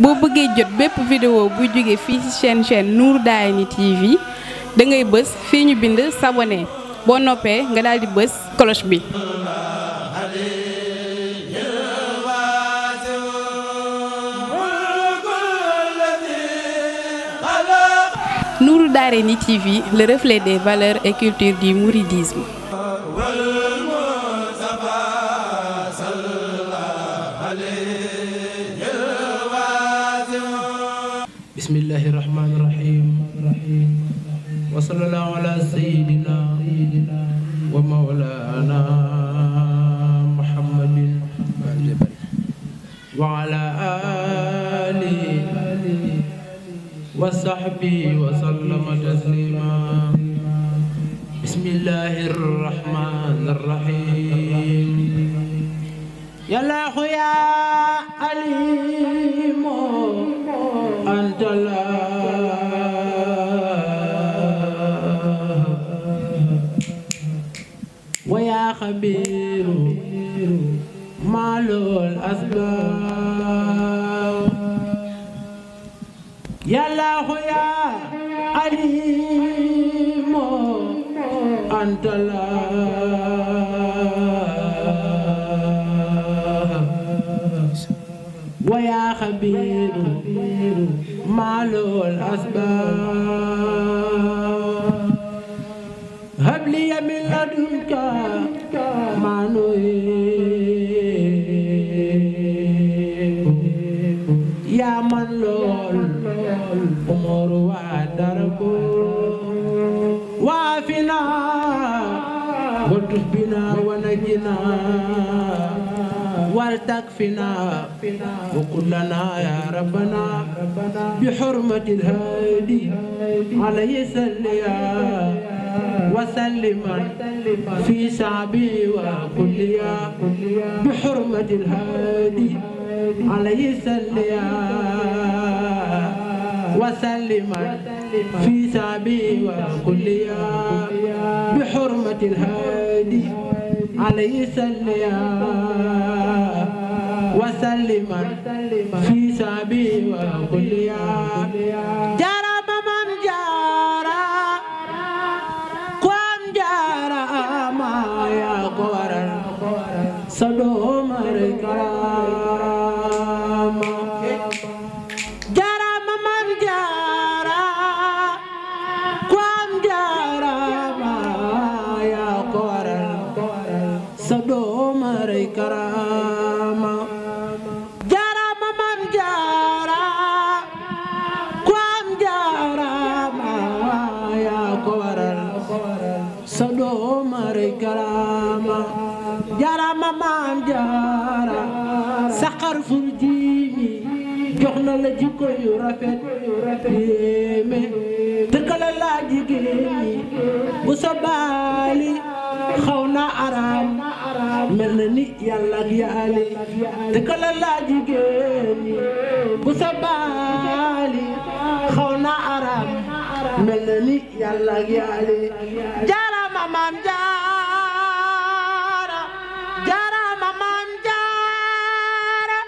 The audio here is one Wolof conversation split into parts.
boo bëggee jot bépp vidéo bu jóge fii ci chaîne Nour Darayni TV da ngay bës fii ñu bind s'abonner boo noppee nga daal di bës cloche bi. Nour Darayni TV, le reflet des valeurs et cultures du mouridisme. Bismillahir Rahmanir Rahim. Wa sallallahu ala sayyidina wa maulana Muhammadin wa ala alihi wa sahbihi wa sallama taslima. Bismillahir Rahmanir Rahim. Ya Allah ya Alim anta la wa ya Khabir malul asbab. Ya Allah ya Alim anta la wa ya Khabir malul asbab. Hab li min ladunka ma nuhib ya man lol umur wa darbu wa fina wa tuhbina wa najina wal takfina wa kullana ya rabbana bi hurmatil hadi alayhi salliya wa salliman fi sa'bi wa kulliya bi hurmatil hadi alayhi salliya wa salliman fi sa'bi wa kulliya bi hurmatil hadi alayhi salliya wa salliman fi sa'bi wa kulliya. Jara mamam jara kwam jara ma ya ko waral sado mar karama. Jara mamam jara kwam jara ma ya ko waral sado mar karama. Jara mamam jara kwam jara ma ya ko waral sado mar karama. Jara mamam jara saxar furjimi jox na la jikko yu rafet yéeme dëkkala la jigéen ñi bu sa baali xaw na araam mel na ni yàlla ak yaali dëkkala la jigéen ñi bu sa baali xaw na araam mel na ni yàlla ak yaali. Jara mamam jara jara mamam jara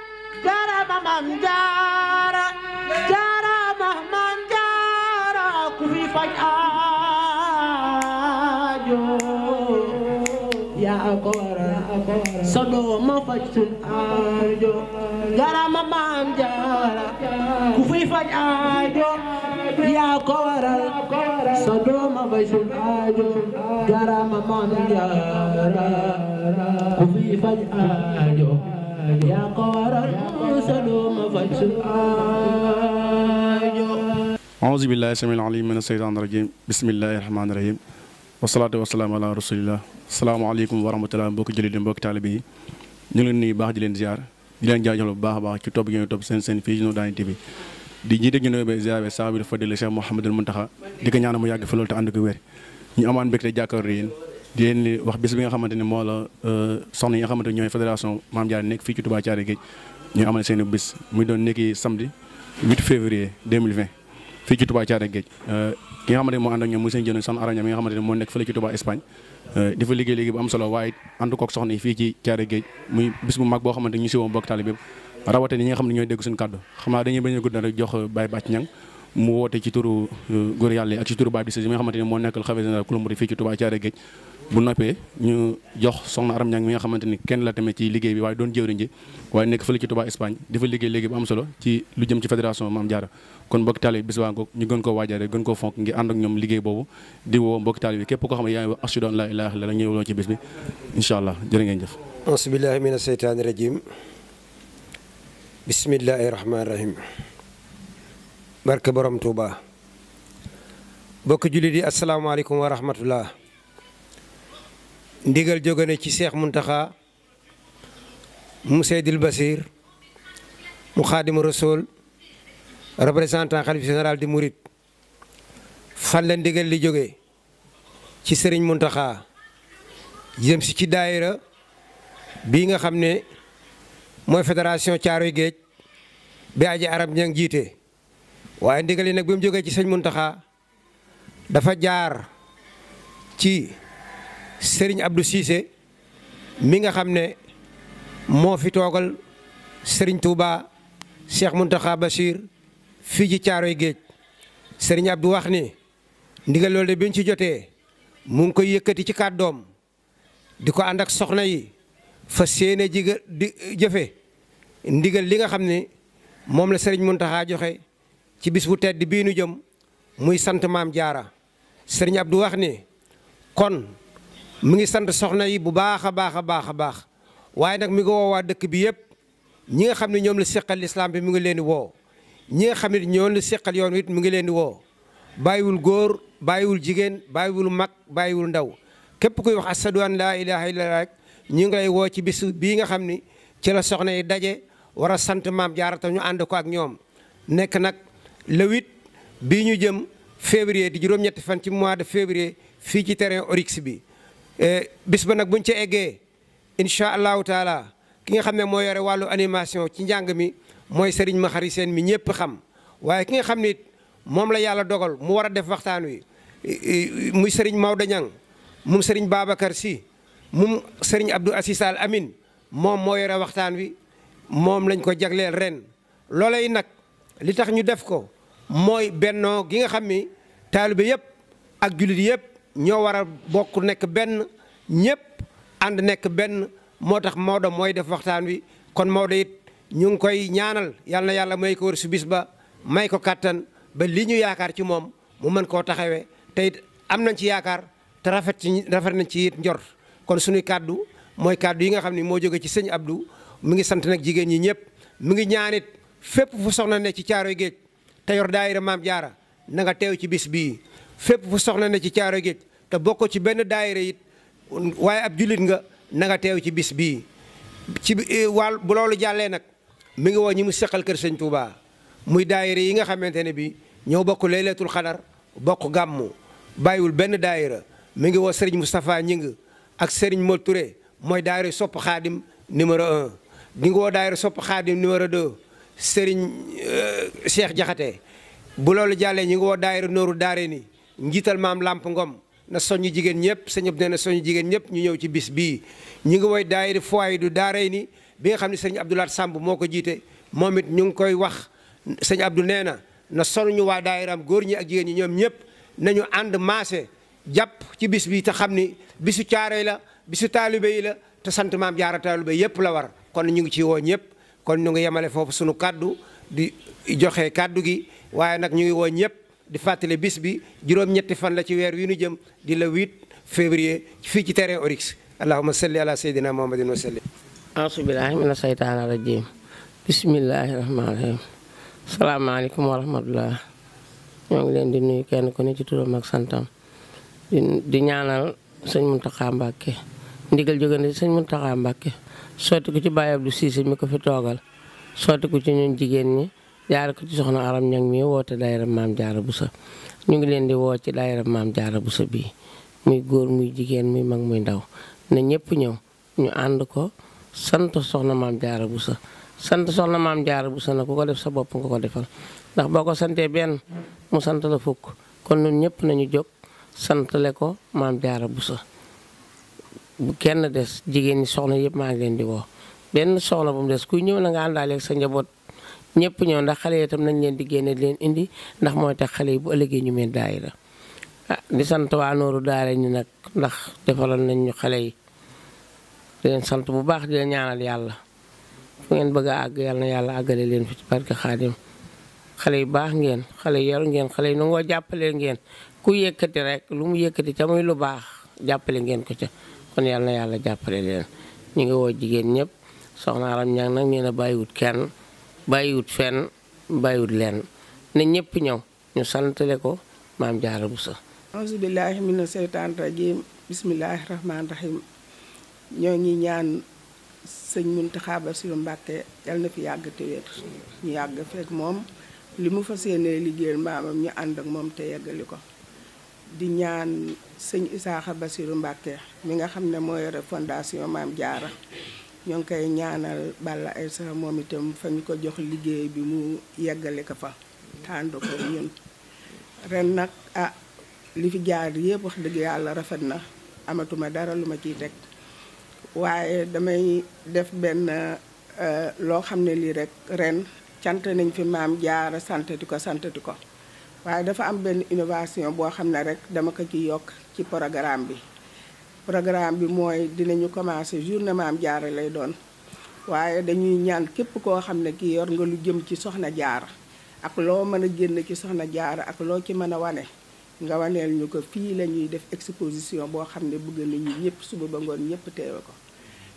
jara mamam jara jara mamam jara ku fi faj aajo yaa ko waral sa doom ma faj sun aajo. Jara mamam jara ku fi faj aajo yaa ko waral sa doom ma faj sun aajo. Jara mamam jara ku fi faj aajo yaa ko waral sa doom ma faj sun aajo. A'uuzu billahi samil alim mina shaytaani rajim. Bismillahi rahmaani rahim. Wasalaatu wasalaamu ala rasulillah. Asalaamaaleykum wa rahmatulah mbokki jullit yi mbokki taalibe yi ñu ngi leen nuyu baax di leen ziar di leen jaajëfal bu baax a baax ci topp gi ngeen topp seen fii Nour Darayni TV di jiite ñu ne ba ziar saa bi dafa déllu Cheikh Mouhamadul Mountakha di ko ñaanal mu yàgg fi loolu te ànd ko wér. ñu amaan mbégte jàkkaarloo yéen di leen wax bis bi nga xamante ne moo la soxna yi nga xamante ne ñooy fédération Mame Diarra nekk fii ci Touba Thiaroye Géej ñu amal seen bis muy doon nekki samedi 8 février 2020 fii ci Touba Thiaroye Géej ki nga xamante ne moo ànd ak ñoom muy seen jënd Soxna Araña mi nga xamante ne moo nekk fële ci Touba Espagne di fa liggéey bu am solo waaye ànd kook soxna yi fii ci Thiaroye Géej muy bis bu mag boo xamante ñu si woon bokk taalibe bépp rawatina ñi nga xam ne ñooy dégg suñu kàddu xam naa dañuy bañ a gudd rek jox Baye Bàcc Ñang mu woote ci turu góor yàlla yi ak ci turu Baye Abdou Cissé mi nga xamante ni moo nekkal xalifa général kulu murid fii ci Touba Thiaré Géej bu noppee ñu jox soxna Aram Ñang mi nga xamante ni kenn la tamit ci liggéey bi waaye doon jëwriñ ji waaye nekk fële ci Touba Espagne di fa liggéey léegi bu am solo ci lu jëm ci fédération Maam Jaara kon mbokki taalibe bi bis baa ngoog ñu gën koo waajare gën koo fonk ngi ànd ak ñoom liggéey boobu di woo mbokki taalibe bi képp koo xam ne yaa ngi wax ashhadu an laa ilaaha illallaah ñëwloo ci bis bi incha allah jërë ngeen jëf auzu billaahi mina seytaani rajiim bismillaahi rahmaani rahiim barke borom Touba bokk jullit yi asalaamaaleykum wa rahmatullah ndigal jóge na ci Cheikh Mountakha mu Seydil Basir mu Xaadimu Rasuul représentant xalifa général di Mouride fan la ndigal li jóge ci Serigne Mountakha jëm si ci daayira bii nga xam ne mooy fédération Thiaroye Géej bi Aji Aram Ñang jiite waaye ndigal yi nag bi mu jógee ci sëñ Mountakha dafa jaar ci Serigne Abdou Cissé mi nga xam ne moo fi toogal Serigne Touba Cheikh Mountakha Bachir fii ci Thiaroye Géej Serigne Abdou wax ni ndigal loolu de biñ ci jotee mu ngi koy yëkkati ci kàddoom di ko ànd ak soxna yi fa séene di jëfe ndigal li nga xam ne moom la Serigne Mountakha joxe ci bis bu tedd bii nu jëm muy sant Maam Jaara Serigne Abdou wax ni kon mu ngi sant soxna yi bu baax a baax a baax a baax waaye nag mi ngi woo waa dëkk bi yëpp ñi nga xam ne ñoom la seqal lislaam bi mu ngi leen di woo ñi nga xam ne ñoom la seqal yoon wi mu ngi leen di woo bàyyiwul góor bàyyiwul jigéen bàyyiwul mag bàyyiwul ndaw képp kuy wax ashadu an laa ilaaha illallaah rek ñu ngi lay woo ci bis bii nga xam ni ci la soxna yi daje war a sant Maam Jaara te ñu ànd ko ak ñoom nekk nag le 8 bii ñu jëm février di juróom-ñetti fan ci mois de février fii ci terrain Oryx bi bis ba nag buñ ca eggee incha allahu taala ki nga xam ne moo yore wàllu animation ci njàng mi mooy Serigne Maxari Seen mi ñëpp xam waaye ki nga xam ni moom la yàlla dogal mu war a def waxtaan wi muy Serigne Maodo Niang moom Serigne Babacar Sy moom Serigne Abdou Assis Al Amin moom moo yore waxtaan wi moom lañ ko jagleel ren loolay nag li tax ñu def ko mooy bennoo gi nga xam ni taalibe yëpp ak jullit yëpp ñoo war a bokk nekk benn ñëpp ànd nekk benn moo tax Maodo mooy def waxtaan wi kon Maodo it ñu ngi koy ñaanal yal na yàlla may ko wër su bis ba may ko kàttan ba li ñu yaakaar ci moom mu mën koo taxawee te it am nañ ci yaakaar te rafet nañ ci it njort kon suñuy kàddu mooy kàddu yi nga xam ne moo jóge ci sëñ Abdou mi ngi sant nag jigéen ñi ñëpp mi ngi ñaanit fépp fu soxna ne ci Thiaroye Géej te yor daayira Maam Jaara na nga teew ci bis bii fépp fu soxna ne ci Thiaroye Géej te bokk ci benn daayira it waaye ab jullit nga na nga teew ci bis bii ci wàll bu loolu jàllee nag mi ngi woo ñi mu seqal kër sëñ Touba muy daayira yi nga xamante ne bi ñoo bokk laylatul xadar bokk gàmmu bàyyiwul benn daayira mi ngi woo Serigne Moustapha Ñing ak Serigne Mol Touré mooy daayira sopp xaadim numéro 1 di nga woo daayira sopp xaadim numéro 2 Serigne Cheikh Jaxate bu loolu jàllee ñi ngi woo daayira nooru daare ni njiital maam Lamp Ngom na soññu jigéen ñëpp sëñ Abdou nee na soññu jigéen ñëpp ñu ñëw ci bis bii ñi ngi woy daayira foyer du daare ni bi nga xam ne sëñ Abdoulaat Samb moo ko jiite moom it ñu ngi koy wax sëñ Abdou nee na soññu waa daayiraam góor ñi ak jigéen ñi ñoom ñëpp nañu ànd maase jàpp ci bis bi te xam ni bisu Caaroy la bisu taalibe yi la te sant Maam Jaara taalibe yëpp la war kon ñu ngi ci woo ñëpp kon ñu ngi yemale foofu sunu kàddu di joxe kàddu gi waaye nag ñu ngi woo ñëpp di fàttali bis bi juróom-ñetti fan la ci weer wi nu jëm di le 8 février fii ci terrain Oryx allahumma salli ala sayyidina muhammadin wa sallim auzu billaahi mina shaytaani rajiim bismillaahi rahmaani rahiim salaamaaleykum wa rahmatullah ñoo ngi leen di nuyu kenn ku ne ci turam ak santam di ñaanal sëñ Mountakha Mbacké ndigal jóge na ci sëñ Mountakha Mbacké sotti ko ci Baye Abdou Cissé mi ko fi toogal sotti ko ci ñun jigéen ñi jaare ko ci soxna Aram Ñang mi woote daayira Maam Jaara Buso ñu ngi leen di woo ci daayira Maam Jaara Buso bii muy góor muy jigéen muy mag muy ndaw na ñëpp ñëw ñu ànd ko sant soxna Maam Jaara Buso sant soxna Maam Jaara Buso na ku ko def sa bopp nga ko defal ndax boo ko santee benn mu sant la fukk kon ñun ñëpp nañu jóg santale ko Maam Jaara Buso bu kenn des jigéen ñi soxna yëpp maa ngi leen di woo benn soxna bu mu des kuy ñëw na nga àndaaleeg sa njaboot ñëpp ñëw ndax xale yi itam nañ leen di génne di leen indi ndax mooy tax xale yi bu ëllëgee ñu mel daayira di sant waa Nooru Daara ñi nag ndax defaloon nañ ñu xale yi di leen sant bu baax di leen ñaanal yàlla fu ngeen bëgg a àgg yàlla na yàlla àggale leen fi ci barke Xaadim xale yu baax ngeen xale yu yaru ngeen xale yu nangoo jàppale ngeen ku yëkkati rek lu mu yëkkati ca muy lu baax jàppale ngeen ko ca kon yàlla na yàlla jàppale leen ñu ngi woo jigéen ñëpp soxna Aram Ñang nag nee na bàyyiwut kenn bàyyiwut fenn bàyyiwut leen ne ñëpp ñëw ñu santale ko Maam Jaara Buso. auzu billaahi mina seytaani rajiim bismillaahi rahmaani rahiim ñoo ngi ñaan sëñ Muntaxa Basiru Mbàkke yal na fi yàgg te wér ñu yàgg fekk moom li mu fas yéenee liggéeyal maamam ñu ànd ak moom te yeggali ko di ñaan sëñ Isaaxa Basiru Mbàkke mi nga xam ne moo yore fondation Maam Jaara ñoo ngi koy ñaanal Balla Aysa moom itam fa ñu ko jox liggéey bi mu yeggale ko fa tànd ko ñun ren nag li fi jaar yëpp wax dëgg yàlla rafet na amatuma dara lu ma ciy teg waaye damay def benn loo xam ne lii rek ren cant nañ fi Maam Jaara santati ko waaye dafa am benn innovation boo xam ne rek dama ko ci yokk ci programme bi mooy dinañu commencé journée Maam Jaara lay doon waaye dañuy ñaan képp koo xam ne kii yor nga lu jëm ci Soxna Jaara ak loo mën a génn ci Soxna Jaara ak loo ci mën a wane nga waneel ñu ko fii la ñuy def exposition boo xam ne bëgg nañu ñëpp suba ba ngoon ñëpp teewe ko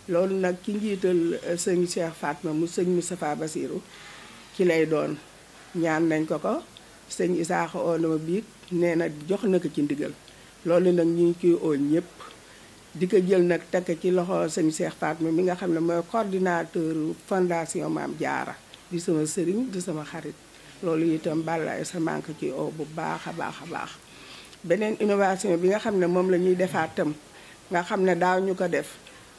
loolu nag ci njiital sëñ Cheikh Fatma mu sëñ Moustapha Bassirou ci lay doon ñaan nañ ko sëñ Isaaxa oo na ma biig nee na jox na ko ci ndigal loolu nag ñu ngi ciy oo ñëpp di ko jël nag tekk ci loxo sëñ Cheikh Fatma mi nga xam ne mooy coordinateur fondation Maam Jaara di sama sëriñ di sama xarit loolu itam Balla sa manque ci oo bu baax a baax beneen innovation bi nga xam ne moom la ñuy defaat tam nga xam ne daaw ñu ko def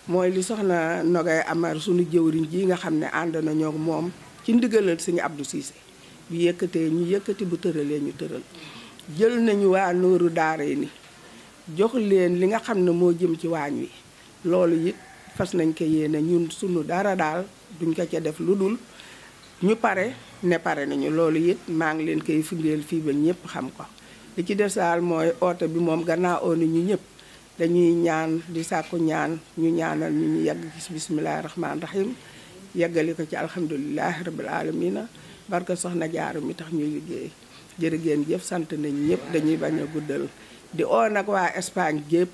mooy li soxna Nogay Amar suñu jëwriñ ji nga xam ne ànd nañoo moom ci ndigalal sëñ Abdou Cissé bu yëkkatee ñu yëkkati bu tëralee ñu tëral jël nañu waa Nooru Daara ni jox leen li nga xam ne moo jëm ci waañ wi loolu it fas nañ ko yéene ñun sunu dara daal duñ ko ca def lu dul ñu pare nañu loolu it maa ngi leen koy firndeel fii ba ñëpp xam ko li ci des daal mooy oote bi moom gannaaw oo ñu ñëpp dañuy ñaan di sàkku ñaan ñu ñaanal ñu yegg ci bismillaahi rahmaani rahim yeggali ko ci alhamdulilahi rabbil alamina barka Soxna Jaara mi tax ñuy liggéey jërë ngeen jëf sant nañ ñëpp dañuy bañ a guddal di oo nag waa Espagne gépp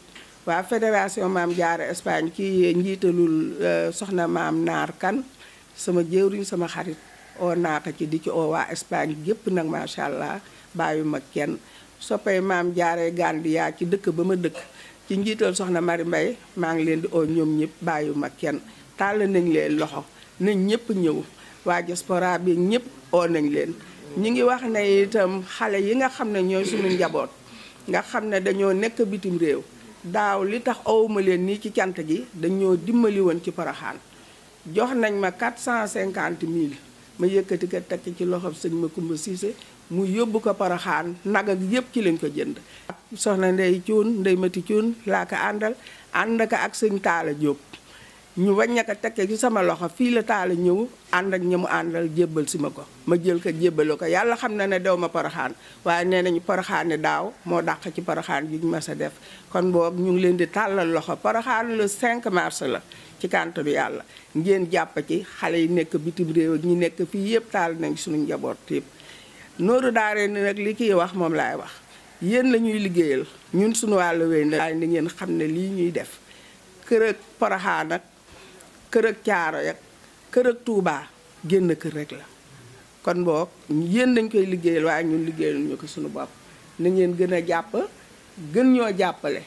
waa fédération Maam Jaara Espagne ci njiitalul soxna Maam Naar Kan sama jëwriñ sama xarit oo naa ko ci di ci oo waa Espagne gépp nag macha allah bàyyu ma kenn soppee Maam Jaara Gandiya ci dëkk ba ma dëkk ci njiital soxna Mari Mbay maa ngi leen di oo ñoom ñëpp bàyyu ma kenn tàll nañ leen loxo nañ ñëpp ñëw waa diaspora bi ñëpp oo nañ leen ñi ngi wax ne itam xale yi nga xam ne ñooy suñu njaboot nga xam ne dañoo nekk bitim réew daaw li tax owuma leen nii ci cant gi dañoo dimbali woon ci Poroxaan jox nañ ma 450 000 ma yëkkati ko tekk ci loxob sëñ Makumba Siise mu yóbbu ko Poroxaan nag ak yëpp ci lañ ko jënd soxna Ndey Cuun Ndey Mati Cuun laa ko ànd ko ak sëñ Taala Jóob ñu wàññi ko tekkee ci sama loxo fii la Taala ñëw ànd ak ñi mu àndal jébbal si ma ko ma jël ko jébbale ko yàlla xam na ne dew ma Poroxaan waaye nee nañu Poroxaan ne daaw moo dàq ci Poroxaan ji ñu ma sa def kon boog ñu ngi leen di tàllal loxo Poroxaan le 5 mars la ci kàntanu yàlla ngeen jàpp ci xale yi nekk bitim réew ak ñi nekk fii yëpp taal nañ suñu njaboot yëpp Nooru Daara ni nag li kiy wax moom laay wax yéen la ñuy liggéeyal ñun suñu wàllu wéy na waaye ni ngeen xam ne lii ñuy def kër ak Poroxaan ak kër ak Caaro yak kër ak Touba génn kër rek la kon boog yéen dañ koy liggéeyal waaye ñun liggéeyal ñu ko suñu bopp na ngeen gën a jàpp gën ñoo jàppale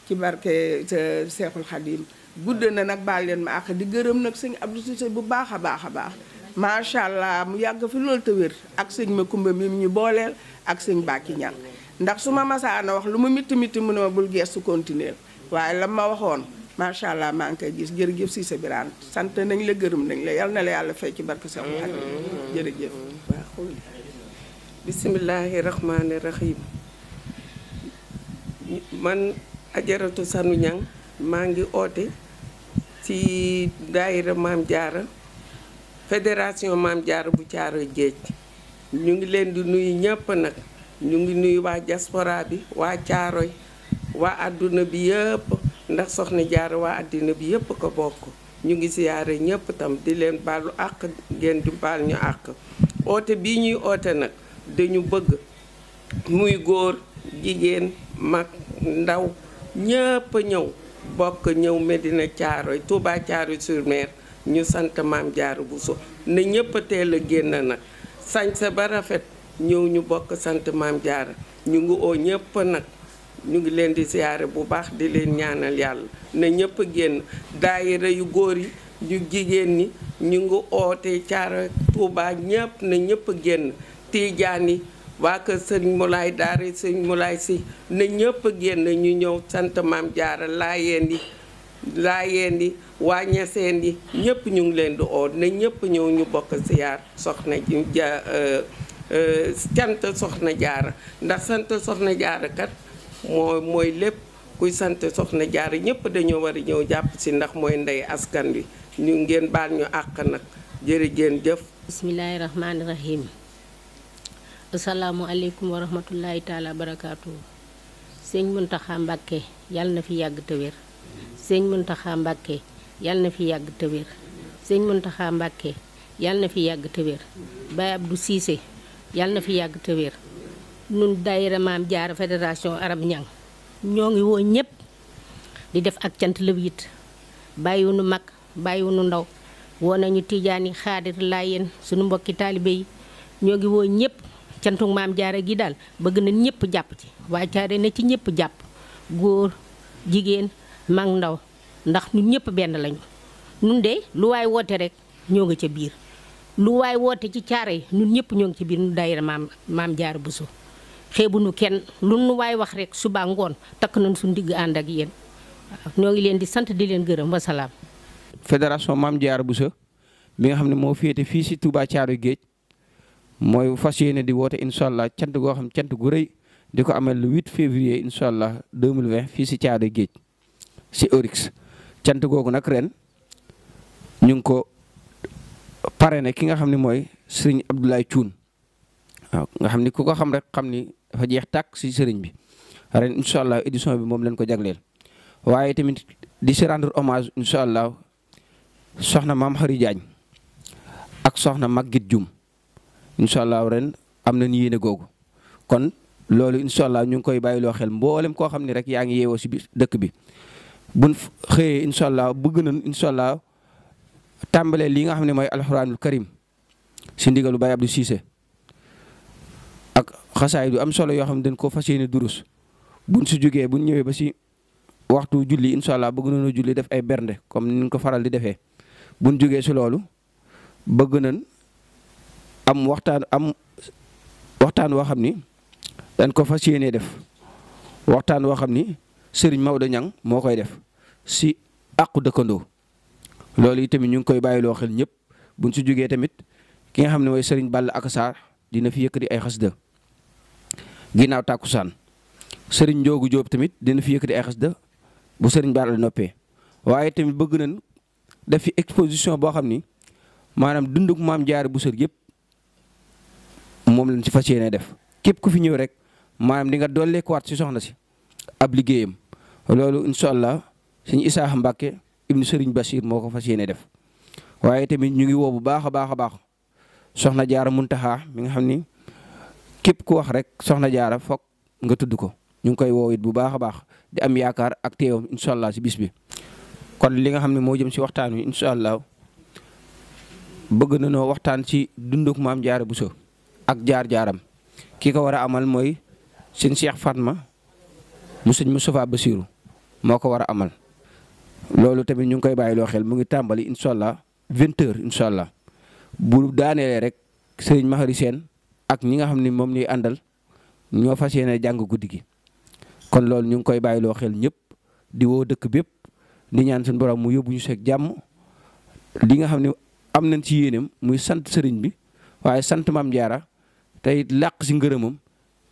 ci barke Seexul Xadim gudd na nag baal leen ma ak di gërëm nag sëñ Abdou Cissé bu baax a baax macha allah mu yàgg fi loolu te wér ak sëñ Makumba mi ñu booleel ak sëñ Bàkki Ñang ndax su ma masaana wax lu ma mitti mu ne ma bul geestu continuer waaye la ma waxoon macha allah maa ngi koy gis jërëjëf Cissé Birane sant nañ la gërëm nañ la yal na la yàlla fay ci barke Seexul Xadim jërëjëf waa xool bismillaahi rahmaani rahim man Ajaratu Sanu Ñang maa ngi oote ci daayira Maam Jaara fédération Maam Jaara bu Caaroy Géej ñu ngi leen di nuyu ñëpp nag ñu ngi nuyu waa diaspora bi waa Caaroy waa àdduna bi yëpp ndax Soxna Jaara waa àddina bi yëpp ko bokk ñu ngi siyaare ñëpp tam di leen baalu àq ngeen di baal ñu àq oote bii ñuy oote nag dañu bëgg muy góor jigéen mag ndaw ñëpp ñëw bokk ñëw Medina Caaroy Touba Caaroy-sur-Mer ñu sant Maam Jaara Buso ne ñëpp a teel a génn nag sañse ba rafet ñëw ñu bokk sant Maam Jaara ñu ngi oo ñëpp nag ñu ngi leen di siyaare bu baax di leen ñaanal yàlla ne ñëpp génn daayira yu góor yi ñu jigéen ñi ñu ngi oote Caaroy Touba ñëpp ne ñëpp génn tiijaan yi waa kër sëñ Moulay Daara sëñ Moulay Si ne ñëpp génn ñu ñëw sant Maam Jaara laayeen yi waa ñaseen yi ñëpp ñu ngi leen di oo ne ñëpp ñëw ñu bokk siyaar soxna cant Soxna Jaara ndax sant Soxna Jaara kat mooy lépp kuy sant Soxna Jaara ñëpp dañoo war a ñëw jàpp si ndax mooy ndey askan wi ñu ngeen baal ñu àq nag jërëjeen jëf. bismillaahi rahmaani rahiim. asalaamualeykum wa rahmatullahi taala barakaatu. sëñ Muntaxa Mbàkke yàlla na fi yàgg te wér. sëñ Muntaxa Mbàkke yàlla na fi yàgg te wér. sëñ Muntaxa Mbàkke yàlla na fi yàgg te wér. Baye Abdou Cissé yàlla na fi yàgg te wér. nun daayira Maam Jaara fédération Arab Ñang ñoo ngi woo ñëpp di def ak cant lëb yit bàyyiwunu mag bàyyiwunu ndaw woo nañu tijaan yi xaadir laayeen suñu mbokki taalibe yi ñoo ngi woo ñëpp cantu Maam Jaara gi daal bëgg na ñëpp jàpp ci waa Caare na ci ñëpp jàpp góor jigéen mag ndaw ndax ñun ñëpp benn lañu nun de lu waay woote rek ñoo nga ca biir lu waay woote ci Caare yi ñun ñëpp ñoo ngi ci biir nu daayira Maam Jaara Buso xeebunu kenn lu nu waay wax rek suba ngoon takk nañ suñu digg ànd ak yéen waaw ñoo ngi leen di sant di leen gërëm wasalaam. fédération Maam Jaara Buso bi nga xam ne moo féete fii si Touba Caaroy Géej mooy fas yéene di woote incha allah cant goo xam cant gu rëy di ko amal le 8 février incha allah 2020 fii si Caaroy Géej si Orix cant googu nag ren ñu ngi ko parrainé ki nga xam ne mooy Serigne Abdoulaye Thioune waaw nga xam ni ku ko xam rek xam ni dafa jeex tàkk si sëriñ bi ren incha allah édition bi moom leen ko jagleel waaye tamit di si rendre hommage incha allah soxna maam Xari Jaañ ak soxna Maguette Dioum incha allah ren am na ni yéene googu kon loolu incha allah ñu ngi koy bàyyiloo xel mboolem koo xam ni rek yaa ngi yeewoo si dëkk bi buñ xëyee incha allah bëgg nañ incha allah tàmbalee li nga xam ne mooy alxuraanul karim si ndigalu Baye Abdou Cissé ak xasaay du am solo yoo xam ne dañ koo fas yéene durus buñ si jógee buñ ñëwee ba si waxtu julli incha allah bëgg nañoo julli def ay bernde comme ni ñu ko faral di defee buñ jógee si loolu bëgg nañ am waxtaan woo xam ni dañ ko fas yéene def waxtaan woo xam ni Serigne Maodo Niang moo koy def si àqu dëkkandoo loolu itamit ñu ngi koy bàyyiloo xel ñëpp buñ si jógee tamit ki nga xam ne mooy Serigne Balla Akasar dina fi yëkkati ay xasida ginnaaw tàkkusaan Serigne Njoogu Jóob tamit dina fi yëkkati ay xasida bu Serigne Balla noppee waaye tamit bëgg nañ def fi exposition boo xam ni maanaam dunduk Maam Jaara Buso yëpp moom lañ ci fas yéene def képp ku fi ñëw rek maanaam di nga dolleekuwaat si soxna si ab liggéeyam loolu incha allah suñu Isaaxa Mbàkke ibnu Serigne Bachir moo ko fas yéene def waaye tamit ñu ngi woo bu baax a baax soxna Jaara Muntaxa mi nga xam ni képp ku wax rek soxna Jaara foog nga tudd ko ñu ngi koy woo it bu baax a baax di am yaakaar ak teewam incha allah si bis bi. kon li nga xam ne moo jëm si waxtaan wi incha allah bëgg na noo waxtaan ci dunduk Maam Jaara Buso ak jaar-jaaram ki ko war a amal mooy sëñ Cheikh Fatma mu sëñ Moustapha Bassirou moo ko war a amal loolu tamit ñu ngi koy bàyyiloo xel mu ngi tàmbali incha allah 20h incha allah bu daaneelee rek sëriñ Mahari Seen ak ñi nga xam ne moom ñuy àndal ñoo fas yéene jàng guddi gi kon loolu ñu ngi koy bàyyiloo xel ñëpp di woo dëkk bépp di ñaan suñu borom mu yóbbu ñu seeg jàmm li nga xam ne am nañ ci yéenam muy sant sëriñ bi waaye sant Maam Jaara tey làq si ngërëmam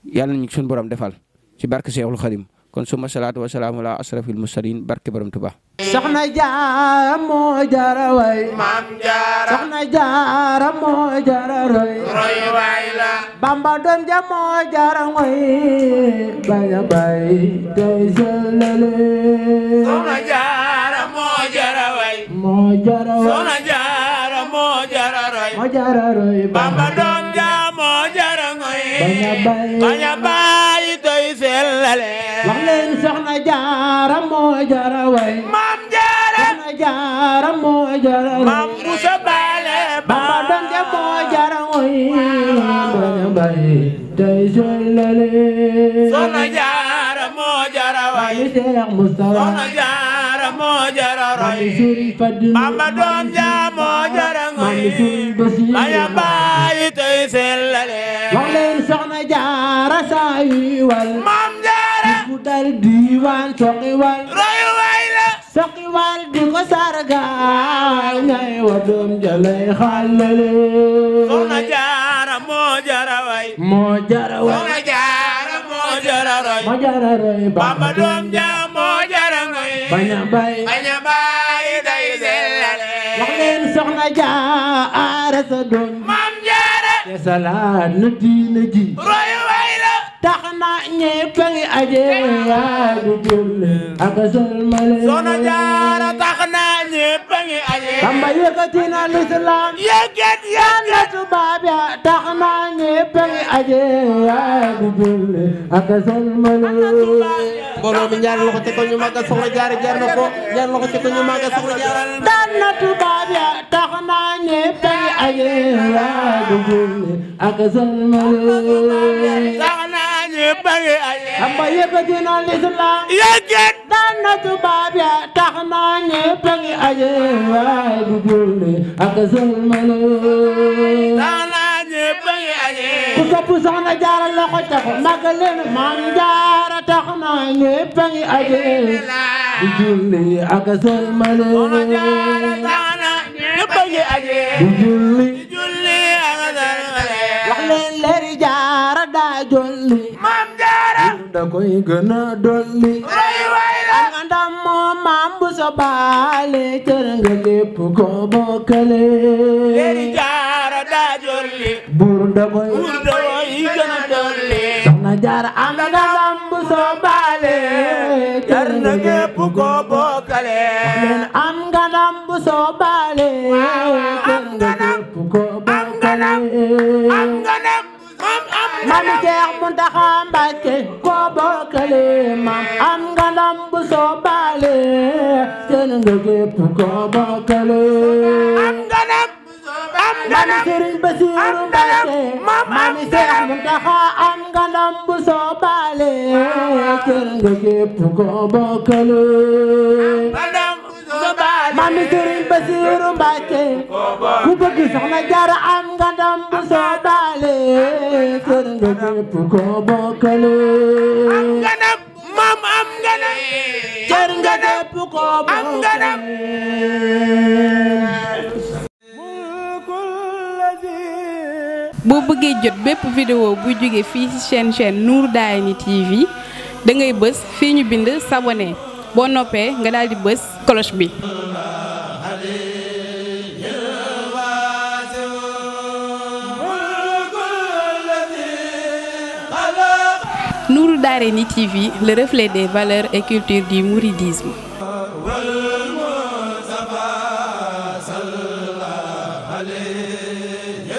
yàlla nañu suñu borom defal ci barke Seexul Xadim kon suma salaatu wa salaamu ala asrafil mursalin barke borom Tuubaa. soxna Jaara moo jara way maam Jaara soxna Jaara moo jara roy roy waay la Bamba doom ja moo jara ngoy baña bay tey sellale soxna Jaara moo jara way moo jara way soxna Jaara moo jara roy moo jara roy Bamba doom ja moo jara ngoy baña bay tey sellale wax leen soxna Jaara moo jara way maam Jaara soxna Jaara moo jara roy maam Musa Bale Bamba doom ja moo jara ngoy baña bay tey sellale soxna Jaara moo jara way Cheikh Moustapha soxna Jaara moo jara roy Serigne Bamba doom ja moo jara ngoy baña bay tey sellale wax leen soxna Jaara saa yi wal maam Jaara ku dal diiwaan soqi wal roy waay la soqi wal di ko sargaal ngay wa doom jalay xalale soxna Jaara moo jara way moo jara way soxna Jaara moo jara roy moo jara roy Bamba doom ja moo jara ngoy baña bay day sellale wax leen soxna Jaara sa doom maam Jaara te salaat na diina ji roy waay la tax na ñépp a ngi aje yaa du julli ak salmale soxna Jaara tax na ñépp a ngi aje Bamba yëkkati na lislaam yëkkat yàlla tubaab ya tax na ñépp a ngi aje yaa du julli ak salmale mbooloo mi ñaari loxo ci ko ñu màggal soxna Jaara jar na ko ñaari loxo ci ko ñu màggal soxna Jaara daan na tubaab ya tax na ñépp a ngi aje yaa du julli ak salmale ñépp a ngi aje Bamba yëkkati na lislaam yëkkat daan na tubaab ya tax na ñépp a ngi aje waay du julli ak salmale tax na ñépp a ngi aje ku sopp soxna Jaara loxo ca ko màggal leen maam Jaara tax na ñépp a ngi aje du julli ak salmale soxna Jaara tax na ñépp a ngi aje du julli ak salmale wax leen leeri Jaara daa jolli maam Jaara da koy gën a dolli roy waay la nga ndam moo maam bu so baale cër nga lépp ko bokkale leeri Jaara daa jolli buur da koy gën a dolli soxna Jaara am nga ndam bu so baale jar na gépp ko bokkale leen am nga ndam bu so baale cër nga lépp ko bokkale am nga ndam Mami Cheikh Mountakha Mbacké ko bokkale maam am nga ndam bu so baale cër nga lépp ko bokkale am nga ndam Mami Serigne Bassirou Mbacké Mami Cheikh Mountakha am nga ndam bu so baale cër nga lépp ko bokkale Mami Serigne Bassirou Mbacké ku bëgg soxna Jaara am nga ndam bu so baale cër nga lépp ko bokkale am nga ndam maam am nga ndam cër nga lépp ko bokkale boo bëggee jot bépp vidéo buy jóge fii ci chaîne Nour Darayni TV da ngay bës fii ñu bind s'abonner boo noppee nga daal di bës cloche bi. Nour Darayni TV, le reflet des valeurs et cultures du mouridisme. Alayhi